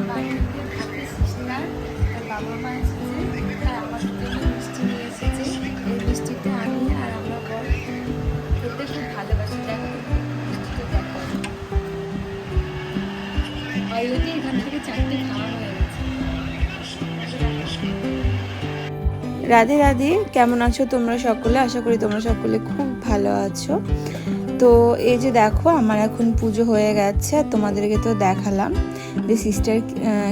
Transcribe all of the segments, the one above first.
বাড়িতে থাকে সিস্টার, তার বাবা মা এসেছে, তাই আমাদের জন্য মিষ্টি নিয়ে এসেছে। এই মিষ্টিটা আমি আর আমরা বর খেতে খুব ভালোবাসি। দেখো মিষ্টিটা দেখো, অলরেডি এখান থেকে 4টে খাওয়া হয়ে গেছে। রাধে রাধে, কেমন আছো তোমরা সকলে? আশা করি তোমরা সকলে খুব ভালো আছো। তো এই যে দেখো, আমার এখন পুজো হয়ে গেছে। তোমাদেরকে তো দেখালাম যে সিস্টার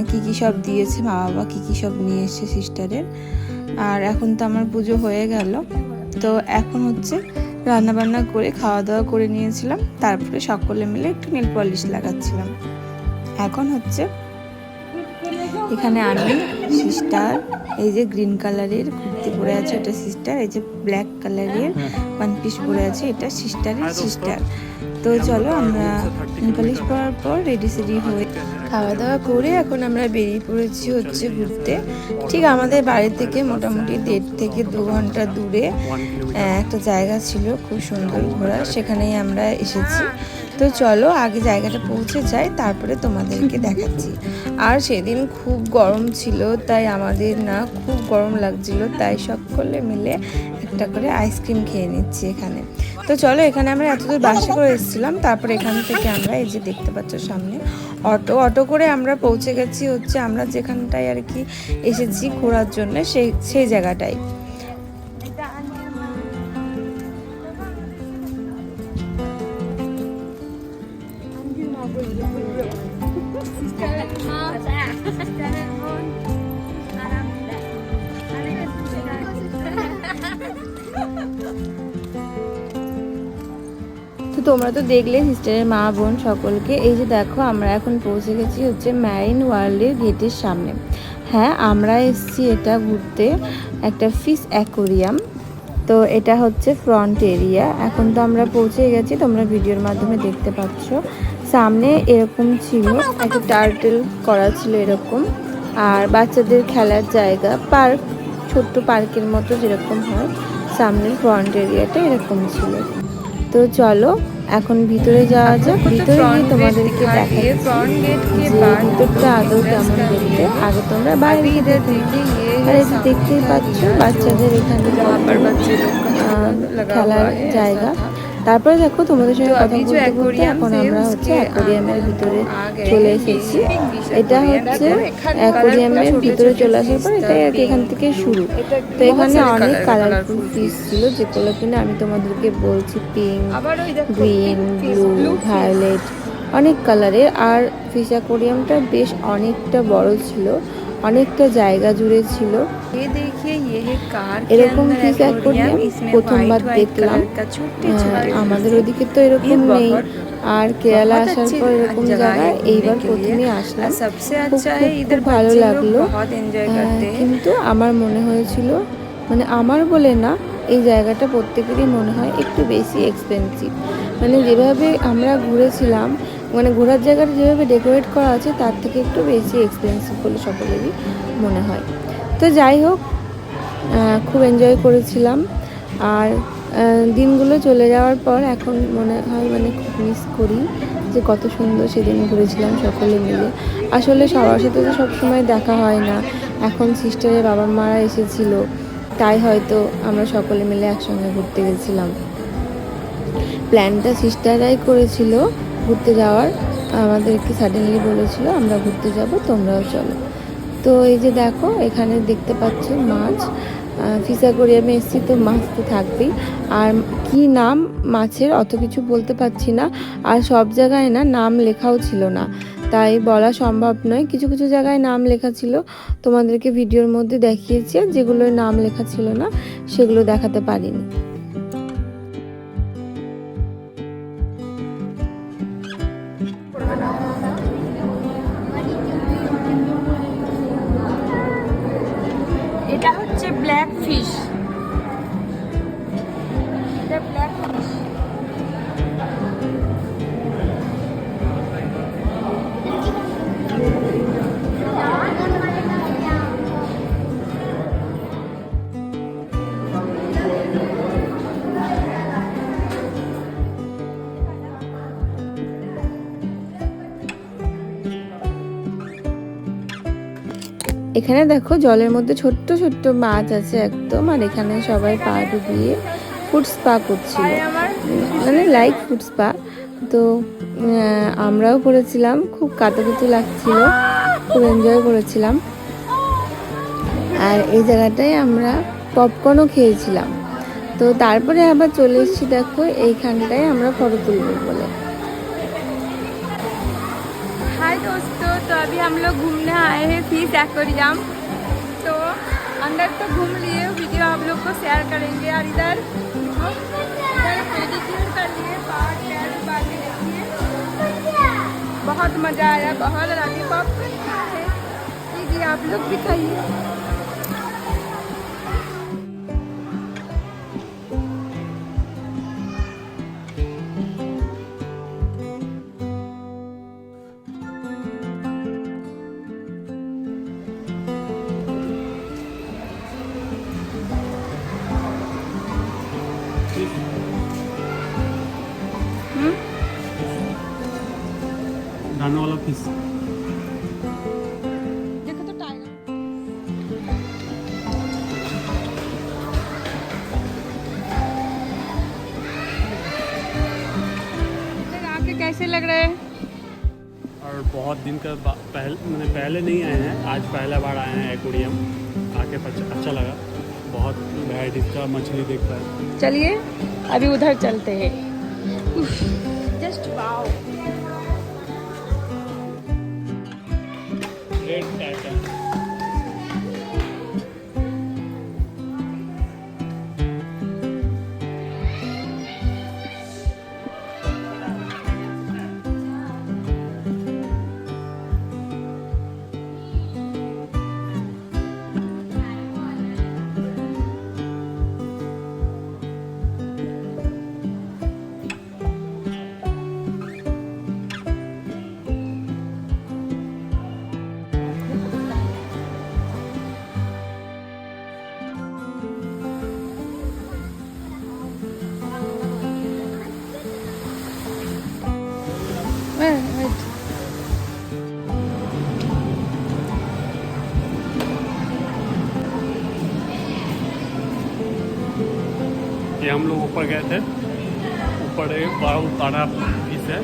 কি কি সব দিয়েছে, মা বাবা কি কি সব নিয়ে এসছে সিস্টারের। আর এখন তো আমার পুজো হয়ে গেল। তো এখন হচ্ছে রান্নাবান্না করে খাওয়া দাওয়া করে নিয়েছিলাম, তারপরে সকলে মিলে একটু নেল পলিশ লাগাচ্ছিলাম। এখন হচ্ছে এখানে আমি, সিস্টার, এই যে গ্রিন কালারের কুর্তি পরে আছে এটা সিস্টার, এই যে ব্ল্যাক কালারের ওয়ান পিস পরে আছে এটা সিস্টারের সিস্টার। তো চলো আমরা নেলপালিশ পরার পর রেডি সেডি হয়ে খাওয়া দাওয়া করে এখন আমরা বেরিয়ে পড়েছি হচ্ছে ঘুরতে। ঠিক আমাদের বাড়ি থেকে মোটামুটি 1.5 থেকে 2 ঘন্টা দূরে একটা জায়গা ছিল খুব সুন্দর ঘোরার, সেখানেই আমরা এসেছি। তো চলো আগে জায়গাটা পৌঁছে যাই, তারপরে তোমাদেরকে দেখাচ্ছি। আর সেদিন খুব গরম ছিল, তাই আমাদের না খুব গরম লাগছিল, তাই সকলে মিলে একটা করে আইসক্রিম খেয়ে নিচ্ছি এখানে। তো চলো, এখানে আমরা এতদূর বাসে করে এসেছিলাম, তারপরে এখান থেকে আমরা এই যে দেখতে পাচ্ছ সামনে অটো করে আমরা পৌঁছে গেছি হচ্ছে আমরা যেখানটায় আর কি এসেছি ঘোরার জন্য, সেই জায়গাটায়। তো তোমরা তো দেখলে সিস্টারের মা বোন সকলকে। এই যে দেখো আমরা এখন পৌঁছে গেছি হচ্ছে ম্যারিন ওয়ার্ল্ডের গেটের সামনে। হ্যাঁ, আমরা এসেছি এটা ঘুরতে, একটা ফিশ অ্যাকোরিয়াম। তো এটা হচ্ছে ফ্রন্ট এরিয়া। এখন তো আমরা পৌঁছে গেছি, তোমরা ভিডিওর মাধ্যমে দেখতে পাচ্ছ। সামনে এরকম ছিল একটা টার্টেল করা ছিল এরকম, আর বাচ্চাদের খেলার জায়গা, পার্ক, ছোট্ট পার্কের মতো যেরকম হয়, সামনের ফ্রন্ট এরিয়াটা এরকম ছিল। তো চলো এখন ভিতরে যাওয়া যাক। ভিতরে গিয়ে তোমাদেরকে দেখাচ্ছি যে ভিতরটা আদৌ কেমন দেখতে। আগে তোমরা বাইরে আর এই যে দেখতেই পাচ্ছ বাচ্চাদের এখানে খেলার জায়গা। তারপরে দেখো তোমাদের সঙ্গে কথা বলতে বলতে এখন আমরা হচ্ছে অ্যাকোরিয়ামের ভিতরে চলে এসেছি। এটা হচ্ছে অ্যাকোরিয়ামের ভিতরে চলে আসার পর এটাই আর কি এখান থেকে শুরু। তো এখানে অনেক কালারফুল ফিশ ছিল, যেগুলো কিনা আমি তোমাদেরকে বলছি পিঙ্ক, গ্রিন, ব্লু, ভায়োলেট, অনেক কালারের। আর ফিশ অ্যাকোরিয়ামটা বেশ অনেকটা বড় ছিল, অনেকটা জায়গা জুড়ে ছিল। এরকম ফিশ অ্যাকোরিয়াম প্রথমবার দেখলাম। আমাদের ওদিকে তো এরকম নেই, আর কেরালা আসার পর এরকম জায়গায় এইবার প্রথমেই আসলাম। খুব ভালো লাগলো। কিন্তু আমার মনে হয়েছিল, মানে আমার বলে না, এই জায়গাটা প্রত্যেকেরই মনে হয় একটু বেশি এক্সপেন্সিভ। মানে যেভাবে আমরা ঘুরেছিলাম, মানে ঘোরার জায়গাটা যেভাবে ডেকোরেট করা আছে তার থেকে একটু বেশি এক্সপেন্সিভ বলে সকলেরই মনে হয়। তো যাই হোক, খুব এনজয় করেছিলাম। আর দিনগুলো চলে যাওয়ার পর এখন মনে হয় মানে খুব মিস করি যে কত সুন্দর সেদিন ঘুরেছিলাম সকলে মিলে। আসলে সবার সাথে তো সবসময় দেখা হয় না। এখন সিস্টারের বাবা মারা এসেছিল, তাই হয়তো আমরা সকলে মিলে একসঙ্গে ঘুরতে গেছিলাম। প্ল্যানটা সিস্টাররাই করেছিল ঘুরতে যাওয়ার, আমাদেরকে সাডেনলি বলেছিল আমরা ঘুরতে যাব, তোমরাও চলো। তো এই যে দেখো এখানে দেখতে পাচ্ছ মাছ, ফিশ অ্যাকোরিয়ামে এসেছি তো মাছ তো থাকবেই। আর কি নাম মাছের অত কিছু বলতে পারছি না, আর সব জায়গায় না নাম লেখাও ছিল না, তাই বলা সম্ভব নয়। কিছু কিছু জায়গায় নাম লেখা ছিল, তোমাদেরকে ভিডিওর মধ্যে দেখিয়েছি, আর যেগুলোর নাম লেখা ছিল না সেগুলো দেখাতে পারিনি। এটা হচ্ছে ব্ল্যাক ফিশ, এটা ব্ল্যাক ফিশ। এখানে দেখো জলের মধ্যে ছোট্ট ছোট্ট মাছ আছে একদম, আর এখানে সবাই পা ডুবিয়ে ফুড স্পা করছিল, মানে লাইক ফুড স্পা। তো আমরাও করেছিলাম, খুব কাটাকুটি লাগছিল, খুব এনজয় করেছিলাম। আর এই জায়গাটায় আমরা পপকর্নও খেয়েছিলাম। তো তারপরে আবার চলে এসেছি দেখো এইখানটায় আমরা ফটো তুলব বলে। हाय दोस्तों, तो अभी हम लोग घूमने आए हैं फिश एक्वेरियम। तो अंदर तो घूम लिए, वीडियो आप लोग को शेयर करेंगे। और इधर पेडिक्योर कर लिए, पार्क पैर बाकी देखिए, बहुत मज़ा आया, बहुत लॉलीपॉप है। लीजिए आप लोग भी खाइए। दाना वाला फिश। देखो तो टाइगर इधर आके कैसे लग रहे हैं? और बहुत दिन का मैंने पहले नहीं आए हैं, आज पहला बार आए हैं एक्वेरियम। आके अच्छा लगा, बहुत वैराइटीज का मछली देख पाए। चलिए अभी उधर चलते हैं। Just wow, red Titan. ये हम लोग ऊपर गए थे, ऊपर एक बड़ा पीस है,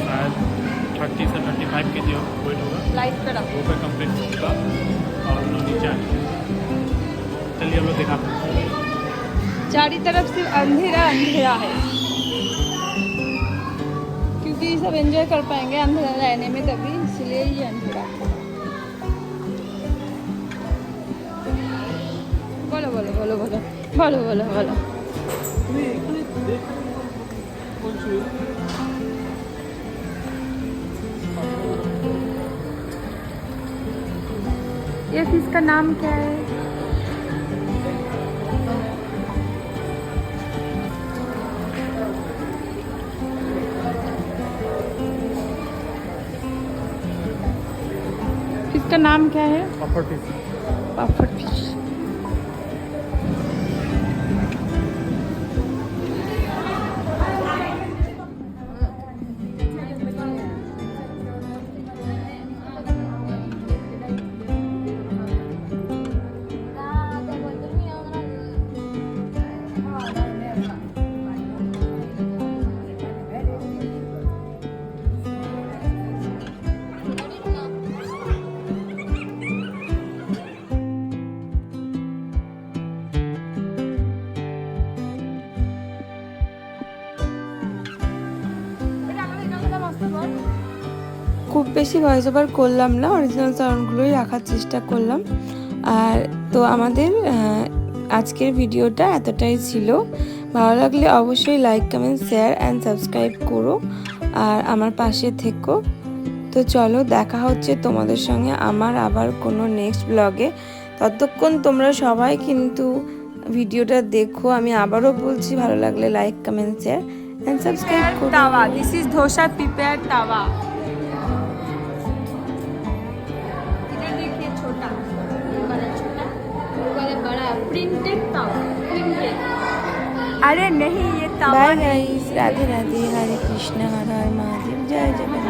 शायद 30 से 35 kg वेट होगा। लाइट पे रखो। वो पे कंप्लीट होगा और हम लोग नीचे आए। चलिए हम लोग दिखाते हैं। चारों तरफ सिर्फ अंधेरा अंधेरा है, क्योंकि सब एंजॉय कर पाएंगे अंधेरा रहने में, तभी इसलिए ही अंधेरा। बोलो बोलो बोलो बोलो बोलो बोलो बोलो। ये फिश का नाम क्या है? फिश का नाम क्या है? Popper fish. Popper fish. খুব বেশি ভয়েস ওভার করলাম না, অরিজিনাল সাউন্ডগুলোই রাখার চেষ্টা করলাম। আর তো আমাদের আজকের ভিডিওটা এতটাই ছিল। ভালো লাগলে অবশ্যই like comment share and subscribe করো আর আমার পাশে থেকো। তো চলো, দেখা হচ্ছে তোমাদের সঙ্গে আমার আবার কোনো নেক্সট ব্লগে। ততক্ষণ তোমরা সবাই কিন্তু ভিডিওটা দেখো। আমি আবারও বলছি, ভালো লাগলে like comment share and subscribe করো। तावा, दिस इज डोसा प्रिपेयर तावा। इधर देखिए छोटा, ये वाला छोटा, वो वाला बड़ा प्रिंटेड तावा, प्रिंटेड। अरे नहीं, ये तावा बाय गाइस, राधे राधे, हरे कृष्ण, हर हर महादेव, जय जय।